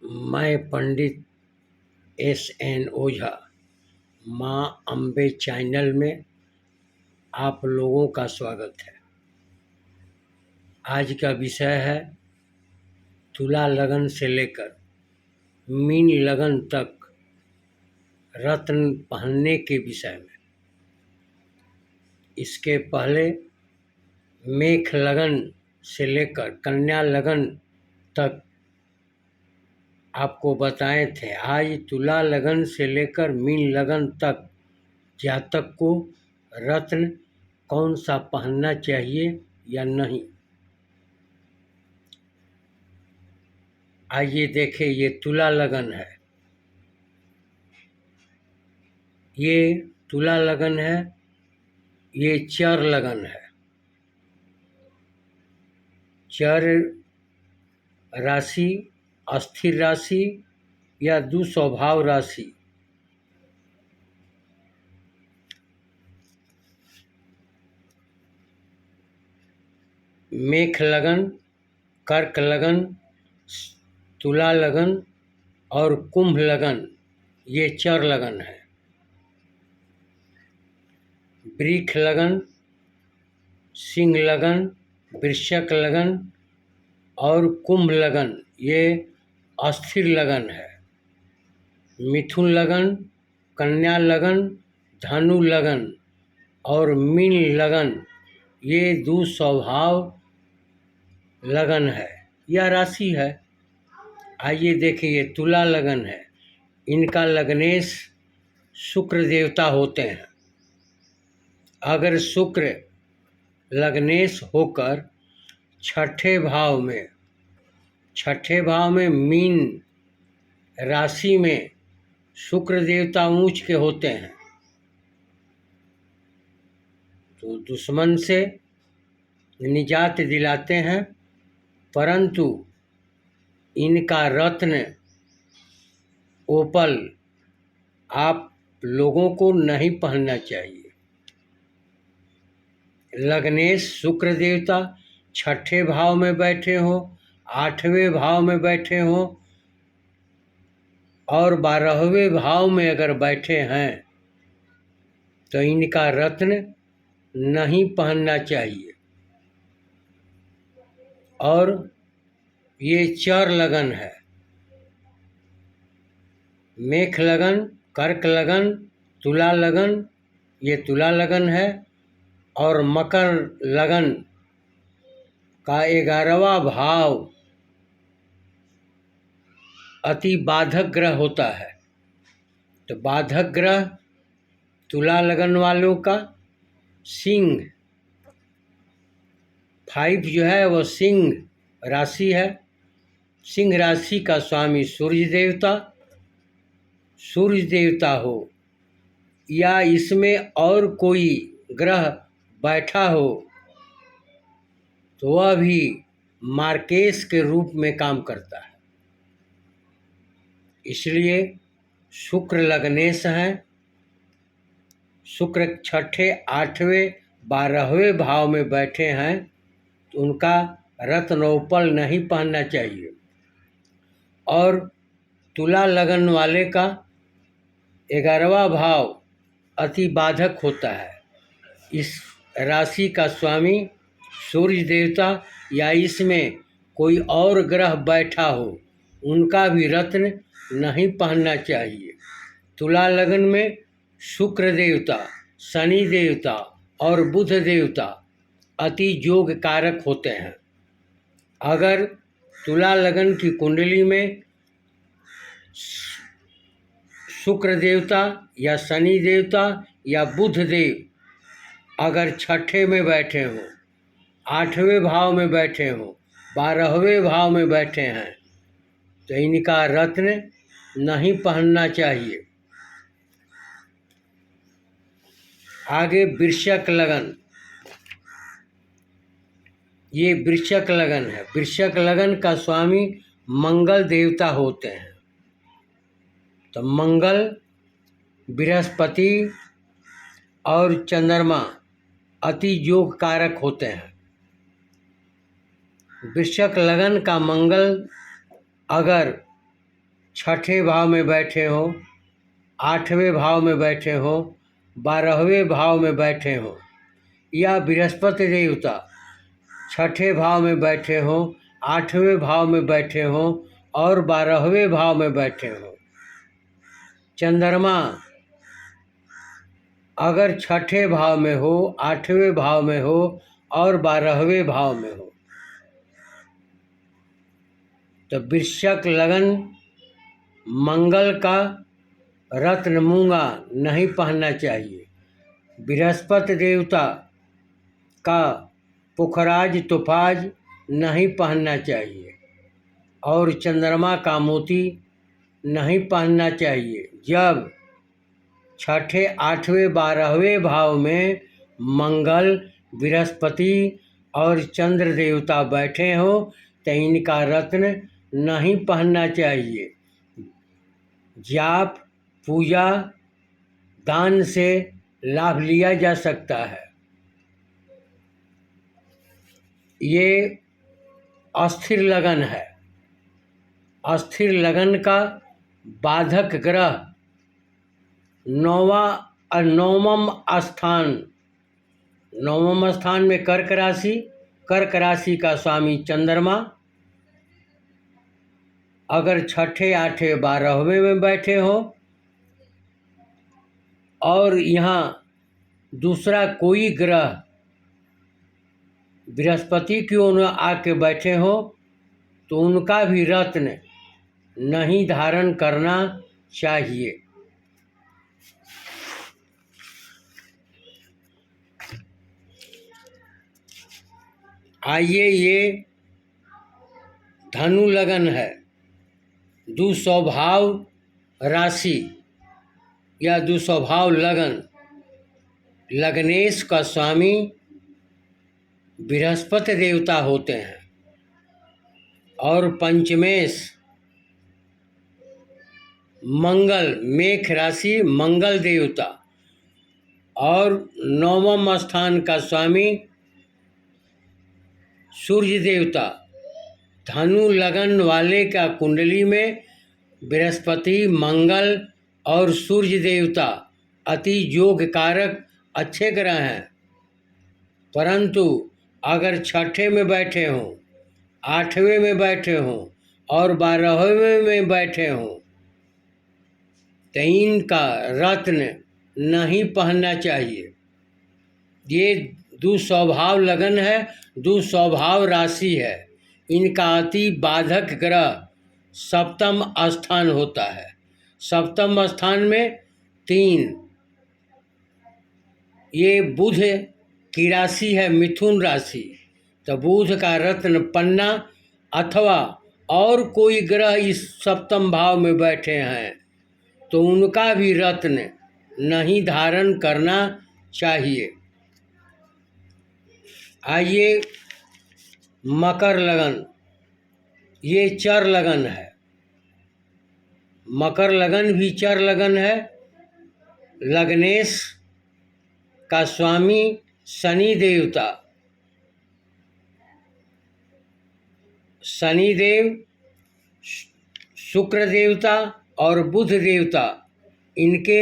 मैं पंडित S.N. ओझा माँ Ambe channel में आप लोगों का स्वागत है। आज का विषय है तुला लगन से लेकर मीन लगन तक रत्न पहनने के विषय में। इसके पहले मेख लगन से लेकर कन्या लगन तक आपको बताए थे। आज तुला लगन से लेकर मीन लगन तक जातक को रत्न कौन सा पहनना चाहिए या नहीं, आइए देखें। ये तुला लगन है, ये तुला लगन है, ये चर लगन है। चर राशि, अस्थिर राशि या दुस्वभाव राशि। मेख लगन, कर्क लगन, तुला लगन और कुंभ लगन ये चर लगन है। वृक्ष लगन, सिंह लगन, वृश्चिक लगन और कुंभ लगन ये अस्थिर लगन है। मिथुन लगन, कन्या लगन, धनु लगन और मीन लगन ये दुस्वभाव लगन है या राशि है। आइए देखिए, ये तुला लगन है। इनका लग्नेश शुक्र देवता होते हैं। अगर शुक्र लग्नेश होकर छठे भाव में मीन राशि में शुक्र देवता ऊंच के होते हैं तो दुश्मन से निजात दिलाते हैं, परंतु इनका रत्न ओपल आप लोगों को नहीं पहनना चाहिए। लग्नेश शुक्र देवता छठे भाव में बैठे हो, आठवें भाव में बैठे हो और 12वें भाव में अगर बैठे हैं तो इनका रत्न नहीं पहनना चाहिए। और ये चर लगन है। मेख लगन, कर्क लगन, तुला लगन ये तुला लगन है और मकर लगन का 11वां भाव अति बाधक ग्रह होता है। तो बाधक ग्रह तुला लगन वालों का सिंह 5 जो है वो सिंह राशि है। सिंह राशि का स्वामी सूर्य देवता हो या इसमें और कोई ग्रह बैठा हो तो वह भी मार्केश के रूप में काम करता है। इसलिए शुक्र लग्नेश हैं। शुक्र छठे, 8वें, 12वें भाव में बैठे हैं तो उनका रत्नोपल नहीं पहनना चाहिए। और तुला लगन वाले का 11वां भाव अति बाधक होता है। इस राशि का स्वामी सूर्य देवता या इसमें कोई और ग्रह बैठा हो उनका भी रत्न नहीं पहनना चाहिए। तुला लगन में शुक्र देवता, शनि देवता और बुध देवता अति योग कारक होते हैं। अगर तुला लगन की कुंडली में शुक्र देवता या शनि देवता या बुध देव अगर छठे में बैठे हों, 8वें भाव में बैठे हों, 12वें भाव में बैठे हैं तो इनका रत्न नहीं पहनना चाहिए। आगे वृश्चिक लगन, ये वृश्चिक लगन है। वृश्चिक लगन का स्वामी मंगल देवता होते हैं। तो मंगल, बृहस्पति और चंद्रमा अति योग कारक होते हैं। वृश्चिक लगन का मंगल अगर छठे भाव में बैठे हों, आठवें भाव में बैठे हों, 12वें भाव में बैठे हों, या बृहस्पति देवता छठे भाव में बैठे हों, आठवें भाव में बैठे हों और 12वें भाव में बैठे हों। चंद्रमा अगर छठे भाव में हो, आठवें भाव में हो और 12वें भाव में हो तो वृश्चिक लगन मंगल का रत्न मूंगा नहीं पहनना चाहिए। बृहस्पति देवता का पुखराज तुफाज नहीं पहनना चाहिए और चंद्रमा का मोती नहीं पहनना चाहिए। जब छठे, आठवें, 12वें भाव में मंगल, बृहस्पति और चंद्र देवता बैठे हों तो इनका रत्न नहीं पहनना चाहिए। जाप, पूजा, दान से लाभ लिया जा सकता है। ये अस्थिर लगन है। अस्थिर लगन का बाधक ग्रह नवम स्थान में कर्क राशि, कर्क राशि का स्वामी चंद्रमा अगर छठे, आठवें, 12वें में बैठे हो और यहाँ दूसरा कोई ग्रह बृहस्पति की ओर आके बैठे हो तो उनका भी रत्न नहीं धारण करना चाहिए। आइए, ये धनु लगन है। दुस्वभाव राशि या दुस्वभाव लगन, लग्नेश का स्वामी बृहस्पति देवता होते हैं और पंचमेश मंगल, मेष राशि मंगल देवता और नवम स्थान का स्वामी सूर्य देवता। धनु लगन वाले का कुंडली में बृहस्पति, मंगल और सूर्य देवता अति योग कारक अच्छे ग्रह हैं, परंतु अगर छठे में बैठे हों, आठवें में बैठे हों और 12वें में बैठे हों तो इनका रत्न नहीं पहनना चाहिए। ये दुस्वभाव लगन है, दुस्वभाव राशि है। इनका अति बाधक ग्रह सप्तम स्थान होता है। सप्तम स्थान में 3, ये बुध की राशि है मिथुन राशि, तो बुध का रत्न पन्ना अथवा और कोई ग्रह इस सप्तम भाव में बैठे हैं तो उनका भी रत्न नहीं धारण करना चाहिए। आइए, मकर लगन, ये चर लगन है। मकर लगन भी चर लगन है। लग्नेश का स्वामी शनि देवता, शनिदेव, शुक्र देवता और बुध देवता इनके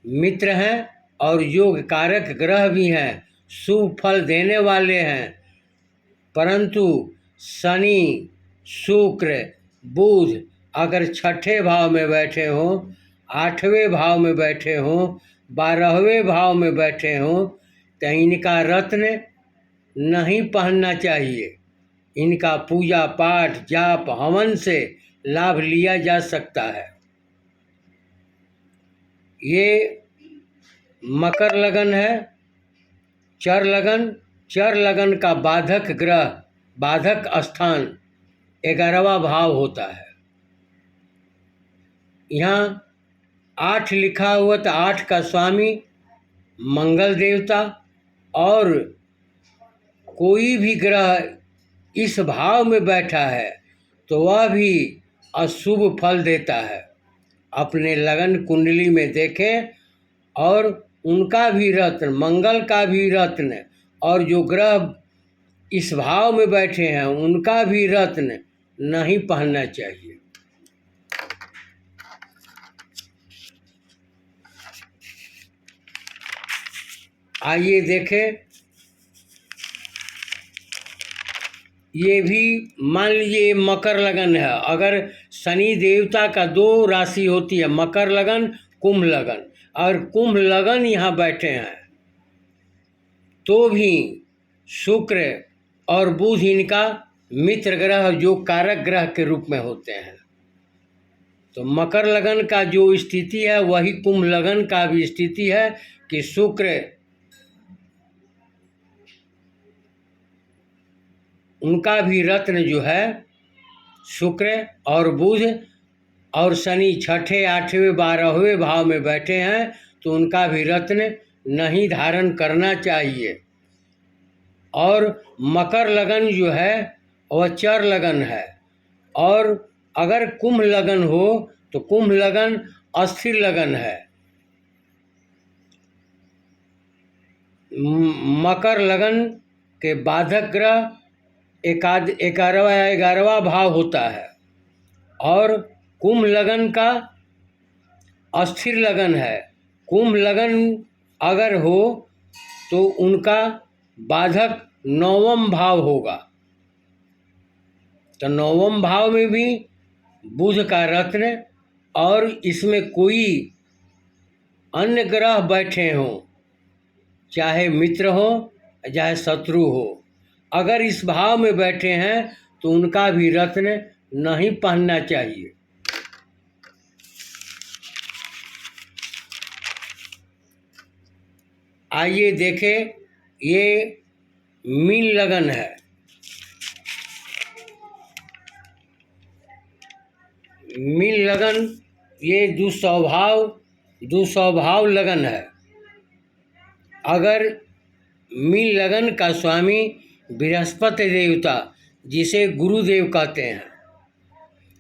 मित्र हैं और योग कारक ग्रह भी हैं, शुभ फल देने वाले हैं, परंतु शनि, शुक्र, बुध अगर छठे भाव में बैठे हों, आठवें भाव में बैठे हों, 12वें भाव में बैठे हों तो इनका रत्न नहीं पहनना चाहिए। इनका पूजा पाठ, जाप, हवन से लाभ लिया जा सकता है। ये मकर लगन है। चर लगन, चर लगन का बाधक ग्रह, बाधक स्थान 11वां भाव होता है। यहाँ 8 लिखा हुआ तो 8 का स्वामी मंगल देवता और कोई भी ग्रह इस भाव में बैठा है तो वह भी अशुभ फल देता है। अपने लगन कुंडली में देखें और उनका भी रत्न, मंगल का भी रत्न और जो ग्रह इस भाव में बैठे हैं उनका भी रत्न नहीं पहनना चाहिए। आइए देखें, ये भी मान लीजिए मकर लगन है। अगर शनि देवता का दो राशि होती है, मकर लगन, कुंभ लगन, और कुंभ लगन यहाँ बैठे हैं तो भी शुक्र और बुध इनका मित्र ग्रह, जो कारक ग्रह के रूप में होते हैं। तो मकर लगन का जो स्थिति है वही कुंभ लगन का भी स्थिति है कि शुक्र उनका भी रत्न जो है शुक्र और बुध और शनि छठे, आठवें, 12वें भाव में बैठे हैं तो उनका भी रत्न नहीं धारण करना चाहिए। और मकर लगन जो है वह चर लगन है, और अगर कुंभ लगन हो तो कुंभ लगन अस्थिर लगन है। मकर लगन के बाधक ग्रह 11वां भाव होता है, और कुंभ लगन का अस्थिर लगन है। कुंभ लगन अगर हो तो उनका बाधक 9वां भाव होगा। तो 9वां भाव में भी बुध का रत्न, और इसमें कोई अन्य ग्रह बैठे हों, चाहे मित्र हो चाहे शत्रु हो, अगर इस भाव में बैठे हैं तो उनका भी रत्न नहीं पहनना चाहिए। आइए देखें, ये मीन लगन है। मीन लगन ये दुस्वभाव लगन है। अगर मीन लगन का स्वामी बृहस्पति देवता, जिसे गुरुदेव कहते हैं,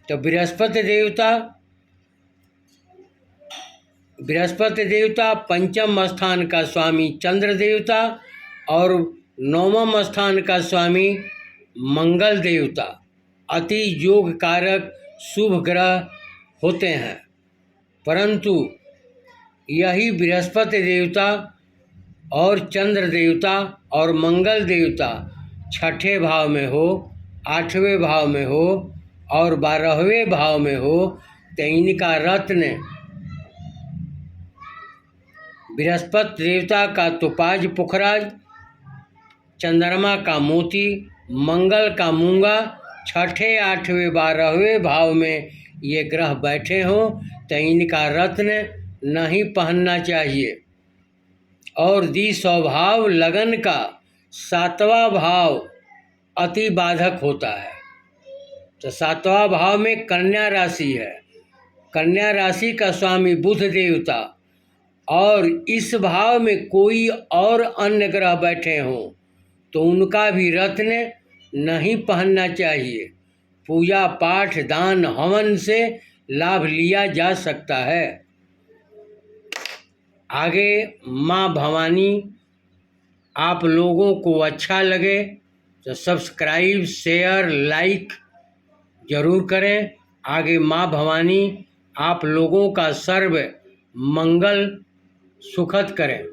तो बृहस्पति देवता पंचम स्थान का स्वामी चंद्र देवता और 9वां स्थान का स्वामी मंगल देवता अति योग कारक शुभ ग्रह होते हैं। परंतु यही बृहस्पति देवता और चंद्र देवता और मंगल देवता छठे भाव में हो, 8वें भाव में हो और 12वें भाव में हो तो इनका रत्न बृहस्पति देवता का तोपाज पुखराज, चंद्रमा का मोती, मंगल का मूंगा, छठे, 8वें, 12वें भाव में ये ग्रह बैठे हों तो इनका रत्न नहीं पहनना चाहिए। और स्वभाव लगन का 7वां भाव अति बाधक होता है। तो 7वां भाव में कन्या राशि है। कन्या राशि का स्वामी बुध देवता, और इस भाव में कोई और अन्य ग्रह बैठे हों तो उनका भी रत्न नहीं पहनना चाहिए। पूजा पाठ दान हवन से लाभ लिया जा सकता है। आगे माँ भवानी आप लोगों को अच्छा लगे तो सब्सक्राइब, शेयर, लाइक जरूर करें। आगे माँ भवानी आप लोगों का सर्व मंगल सुखद करें।